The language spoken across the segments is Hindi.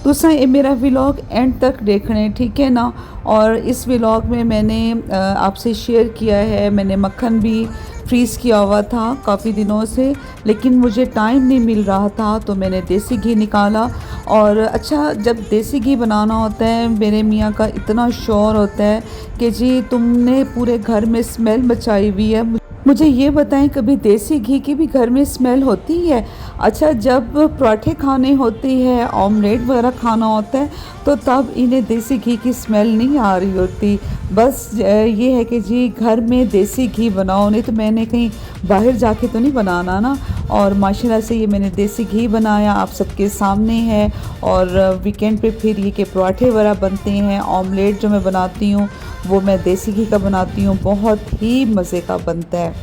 तुसा ये मेरा व्लॉग एंड तक देखना है, ठीक है ना। और इस व्लॉग में मैंने आपसे शेयर किया है, मैंने मक्खन भी फ्रीज़ किया हुआ था काफ़ी दिनों से, लेकिन मुझे टाइम नहीं मिल रहा था तो मैंने देसी घी निकाला। और अच्छा, जब देसी घी बनाना होता है मेरे मियाँ का इतना शौर होता है कि जी तुमने पूरे घर में स्मेल मचाई हुई है। मुझे ये बताएं, कभी देसी घी की भी घर में स्मेल होती है? अच्छा, जब पराठे खाने होते हैं, ऑमलेट वगैरह खाना होता है तो तब इन्हें देसी घी की स्मेल नहीं आ रही होती। बस ये है कि जी घर में देसी घी बनाओ, नहीं तो मैंने कहीं बाहर जाके तो नहीं बनाना ना। और माशाल्लाह से ये मैंने देसी घी बनाया, आप सबके सामने है। और वीकेंड पे फिर ये के पराठे वगैरह बनते हैं। ऑमलेट जो मैं बनाती हूँ वो मैं देसी घी का बनाती हूँ, बहुत ही मज़े का बनता है।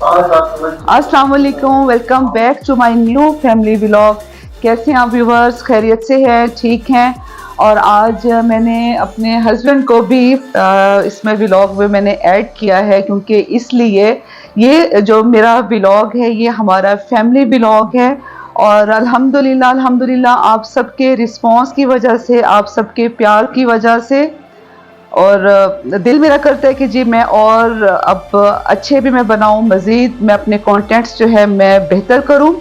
अस्सलाम वालेकुम, welcome back to my new family vlog. कैसे हैं आप व्यूवर्स? खैरियत से हैं? ठीक हैं? और आज मैंने अपने हस्बैंड को भी इसमें व्लॉग में मैंने ऐड किया है, क्योंकि इसलिए ये जो मेरा व्लॉग है ये हमारा फैमिली व्लॉग है। और अल्हम्दुलिल्लाह आप सबके रिस्पांस की वजह से, आप सबके प्यार की वजह से, और दिल मेरा करता है कि जी मैं और अब अच्छे भी मैं बनाऊं, मज़ीद मैं अपने कंटेंट्स जो है मैं बेहतर करूं।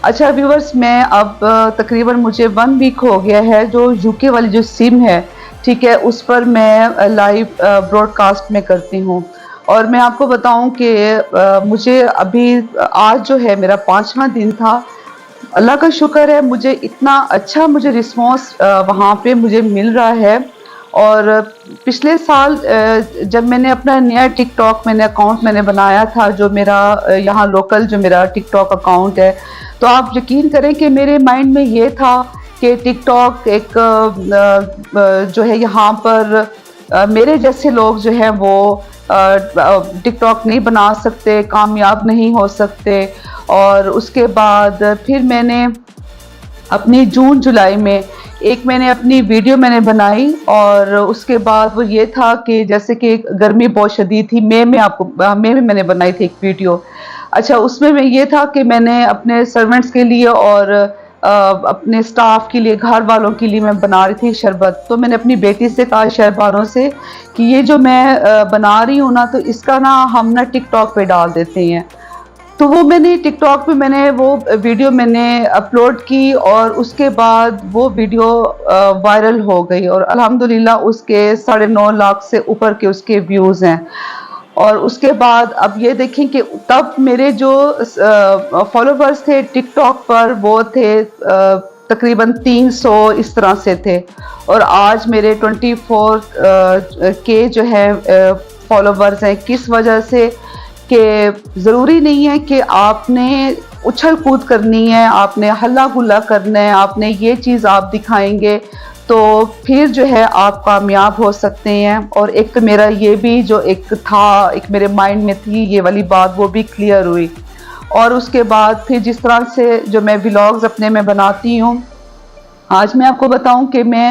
अच्छा व्यूवर्स, मैं अब तकरीबन मुझे 1 वीक हो गया है जो यूके वाली जो सिम है, ठीक है, उस पर मैं लाइव ब्रॉडकास्ट में करती हूँ। और मैं आपको बताऊं कि मुझे अभी आज जो है मेरा 5वां दिन था। अल्लाह का शुक्र है, मुझे इतना अच्छा मुझे रिस्पॉन्स वहाँ पे मुझे मिल रहा है। और पिछले साल जब मैंने अपना नया टिकटॉक मैंने अकाउंट मैंने बनाया था, जो मेरा यहाँ लोकल जो मेरा टिकटॉक अकाउंट है, तो आप यकीन करें कि मेरे माइंड में ये था कि टिकटॉक एक जो है यहाँ पर मेरे जैसे लोग जो हैं वो टिकटॉक नहीं बना सकते, कामयाब नहीं हो सकते। और उसके बाद फिर मैंने अपनी जून जुलाई में मैंने अपनी वीडियो मैंने बनाई। और उसके बाद वो ये था कि जैसे कि गर्मी बहुत शदीद थी, मई में मैंने बनाई थी एक वीडियो। अच्छा, उसमें मैं ये था कि मैंने अपने सर्वेंट्स के लिए और अपने स्टाफ के लिए, घर वालों के लिए मैं बना रही थी शरबत। तो मैंने अपनी बेटी से कहा, शहबानों से, कि ये जो मैं बना रही हूँ ना, तो इसका ना हम ना टिकटॉक पे डाल देते हैं। तो वो मैंने टिकटॉक पे मैंने वो वीडियो मैंने अपलोड की, और उसके बाद वो वीडियो वायरल हो गई। और अल्हम्दुलिल्लाह उसके 9.5 लाख से ऊपर के उसके व्यूज़ हैं। और उसके बाद अब ये देखें कि तब मेरे जो फॉलोवर्स थे टिकटॉक पर वो थे तकरीबन 300 इस तरह से थे। और आज मेरे 24 के जो है फॉलोवर्स हैं। किस वजह से? कि ज़रूरी नहीं है कि आपने उछल कूद करनी है, आपने हल्ला गुल्ला करना है, आपने ये चीज़ आप दिखाएंगे तो फिर जो है आप कामयाब हो सकते हैं। और एक तो मेरा ये भी जो एक था, एक मेरे माइंड में थी ये वाली बात, वो भी क्लियर हुई। और उसके बाद फिर जिस तरह से जो मैं व्लॉग्स अपने में बनाती हूँ, आज मैं आपको बताऊं कि मैं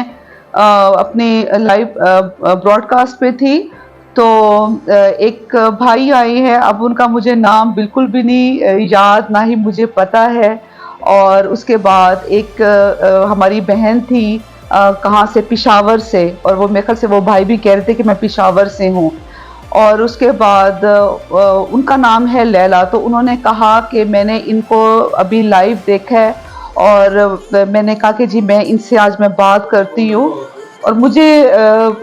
अपने लाइव ब्रॉडकास्ट पे थी। तो एक भाई आए हैं, अब उनका मुझे नाम बिल्कुल भी नहीं याद, ना ही मुझे पता है। और उसके बाद एक हमारी बहन थी कहाँ से, पेशावर से, और वो मेरे ख्याल से वो भाई भी कह रहे थे कि मैं पेशावर से हूँ। और उसके बाद उनका नाम है लैला। तो उन्होंने कहा कि मैंने इनको अभी लाइव देखा है, और मैंने कहा कि जी मैं इनसे आज मैं बात करती हूँ। और मुझे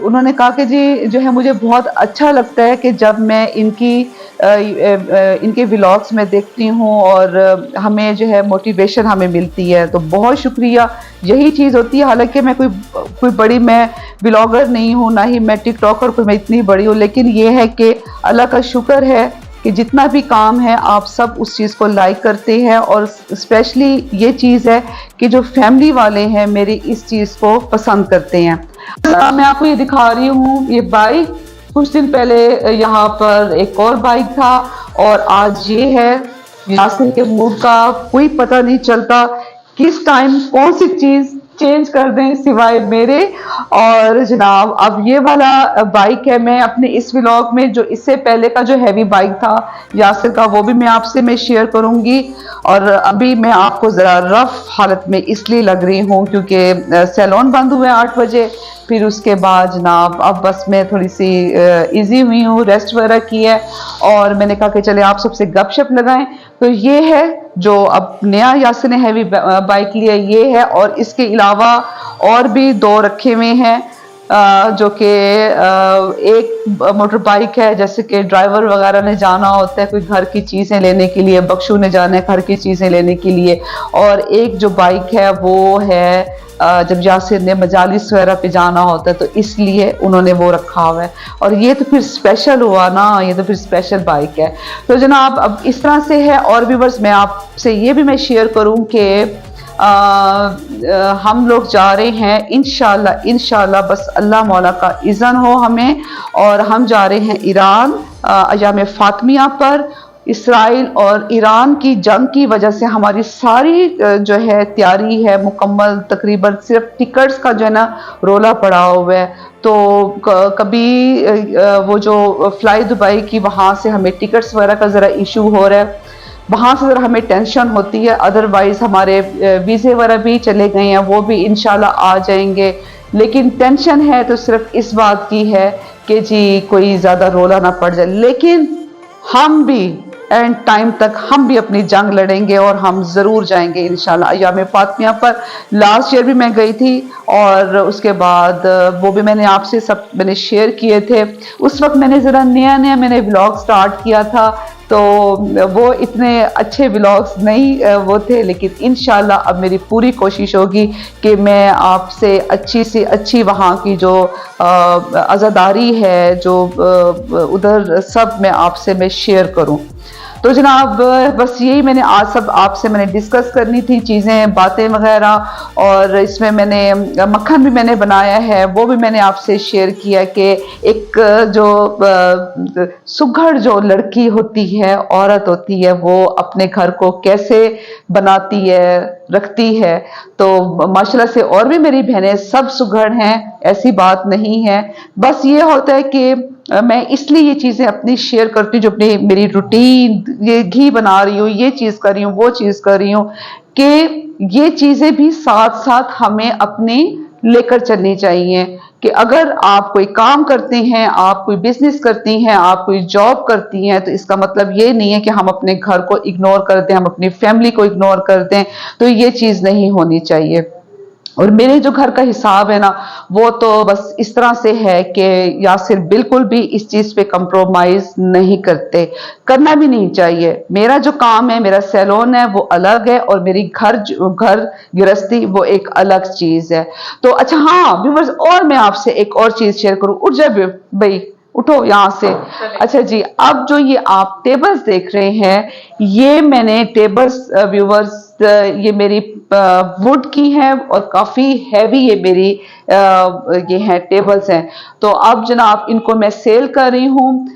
उन्होंने कहा कि जी जो है मुझे बहुत अच्छा लगता है कि जब मैं इनके व्लॉग्स में देखती हूँ और हमें जो है मोटिवेशन हमें मिलती है। तो बहुत शुक्रिया, यही चीज़ होती है। हालांकि मैं कोई बड़ी मैं व्लॉगर नहीं हूँ, ना ही मैं टिकटॉकर कोई मैं इतनी बड़ी हूँ, लेकिन ये है कि अल्लाह का शुक्र है कि जितना भी काम है आप सब उस चीज़ को लाइक करते हैं। और स्पेशली ये चीज़ है कि जो फैमिली वाले हैं मेरी इस चीज़ को पसंद करते हैं। मैं आपको ये दिखा रही हूँ, ये बाइक कुछ दिन पहले यहाँ पर एक और बाइक था, और आज ये है। यासिर के मूड का कोई पता नहीं चलता, किस टाइम कौन सी चीज़ चेंज कर दें सिवाय मेरे। और जनाब अब ये वाला बाइक है, मैं अपने इस व्लॉग में जो इससे पहले का जो हैवी बाइक था यासिर का, वो भी मैं आपसे मैं शेयर करूंगी। और अभी मैं आपको ज़रा रफ हालत में इसलिए लग रही हूँ क्योंकि सैलून बंद हुए 8 बजे, फिर उसके बाद जनाब अब बस मैं थोड़ी सी इजी हुई हूँ, रेस्ट वगैरह की है, और मैंने कहा कि चले आप सबसे गपशप लगाएं। तो ये है जो अब नया यासिर ने हैवी बाइक लिया, ये है। और इसके अलावा और भी 2 रखे हुए हैं जो कि एक मोटर बाइक है, जैसे कि ड्राइवर वगैरह ने जाना होता है कोई घर की चीज़ें लेने के लिए, बख्शू ने जाना है घर की चीज़ें लेने के लिए। और एक जो बाइक है वो है जब यासिर ने मजालिस वगैरह पे जाना होता है, तो इसलिए उन्होंने वो रखा हुआ है। और ये तो फिर स्पेशल हुआ ना, ये तो फिर स्पेशल बाइक है। तो जनाब अब इस तरह से है। और भी बस मैं आपसे ये भी मैं शेयर करूं कि हम लोग जा रहे हैं इंशाल्लाह, इंशाल्लाह बस अल्लाह मौला का इज़्न हो हमें, और हम जा रहे हैं ईरान अयाम फातिमिया पर। इसराइल और ईरान की जंग की वजह से हमारी सारी जो है तैयारी है मुकम्मल, तकरीबन सिर्फ टिकट्स का जो है ना रोला पड़ा हुआ है। तो कभी वो जो फ्लाई दुबई की वहाँ से हमें टिकट्स वगैरह का ज़रा इशू हो रहा है, वहाँ से ज़रा हमें टेंशन होती है। अदरवाइज़ हमारे वीज़े वगैरह भी चले गए हैं, वो भी इंशाल्लाह आ जाएंगे। लेकिन टेंशन है तो सिर्फ इस बात की है कि जी कोई ज़्यादा रोला ना पड़ जाए। लेकिन हम भी एंड टाइम तक हम भी अपनी जंग लड़ेंगे और हम ज़रूर जाएंगे इंशाल्लाह अय्याम फातिमिया पर। लास्ट ईयर भी मैं गई थी और उसके बाद वो भी मैंने आपसे सब मैंने शेयर किए थे। उस वक्त मैंने ज़रा नया नया मैंने व्लॉग स्टार्ट किया था, तो वो इतने अच्छे व्लॉग्स नहीं वो थे। लेकिन इंशाल्लाह अब मेरी पूरी कोशिश होगी कि मैं आपसे अच्छी से अच्छी वहाँ की जो अज़ादारी है, जो उधर सब मैं आपसे मैं शेयर करूँ। तो जनाब बस यही मैंने आज सब आपसे मैंने डिस्कस करनी थी चीज़ें, बातें वगैरह। और इसमें मैंने मक्खन भी मैंने बनाया है, वो भी मैंने आपसे शेयर किया कि एक जो सुघड़ जो लड़की होती है, औरत होती है, वो अपने घर को कैसे बनाती है, रखती है। तो माशाल्लाह से और भी मेरी बहनें सब सुघड़ हैं, ऐसी बात नहीं है। बस ये होता है कि मैं इसलिए ये चीज़ें अपनी शेयर करती हूँ, जो अपनी मेरी रूटीन, ये घी बना रही हूँ, ये चीज़ कर रही हूँ, वो चीज़ कर रही हूँ, कि ये चीज़ें भी साथ साथ हमें अपनी लेकर चलनी चाहिए। कि अगर आप कोई काम करते हैं, आप कोई बिजनेस करती हैं, आप कोई जॉब करती हैं, तो इसका मतलब ये नहीं है कि हम अपने घर को इग्नोर कर दें, हम अपनी फैमिली को इग्नोर कर दें। तो ये चीज़ नहीं होनी चाहिए। और मेरे जो घर का हिसाब है ना, वो तो बस इस तरह से है कि यासिर बिल्कुल भी इस चीज़ पे कंप्रोमाइज नहीं करते, करना भी नहीं चाहिए। मेरा जो काम है, मेरा सैलून है, वो अलग है, और मेरी घर गृहस्थी वो एक अलग चीज़ है। तो अच्छा हाँ व्यूअर्स, और मैं आपसे एक और चीज़ शेयर करूँ। उठ जाए भाई, उठो यहाँ से। अच्छा जी, अब जो ये आप टेबल्स देख रहे हैं, ये मैंने टेबल्स व्यूअर्स ये मेरी वुड की है, और काफी हैवी ये मेरी ये है टेबल्स हैं। तो अब जनाब इनको मैं सेल कर रही हूँ,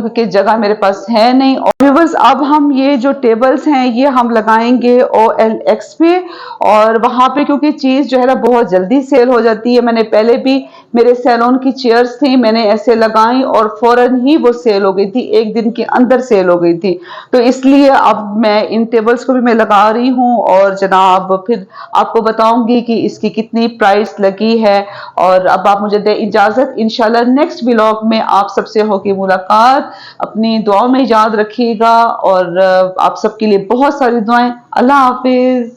क्योंकि जगह मेरे पास है नहीं। और व्यूअर्स अब हम ये जो टेबल्स हैं ये हम लगाएंगे OLX पे, और वहां पे क्योंकि चीज जो है ना बहुत जल्दी सेल हो जाती है। मैंने पहले भी मेरे सैलून की चेयर्स थी, मैंने ऐसे लगाई और फौरन ही वो सेल हो गई थी, एक दिन के अंदर सेल हो गई थी। तो इसलिए अब मैं इन टेबल्स को भी मैं लगा रही हूँ, और जनाब फिर आपको बताऊंगी कि इसकी कितनी प्राइस लगी है। और अब आप मुझे दे इजाजत, इंशाल्लाह नेक्स्ट व्लॉग में आप सबसे होगी मुलाकात। अपनी दुआओं में याद रखिएगा, और आप सबके लिए बहुत सारी दुआएं। अल्लाह हाफिज।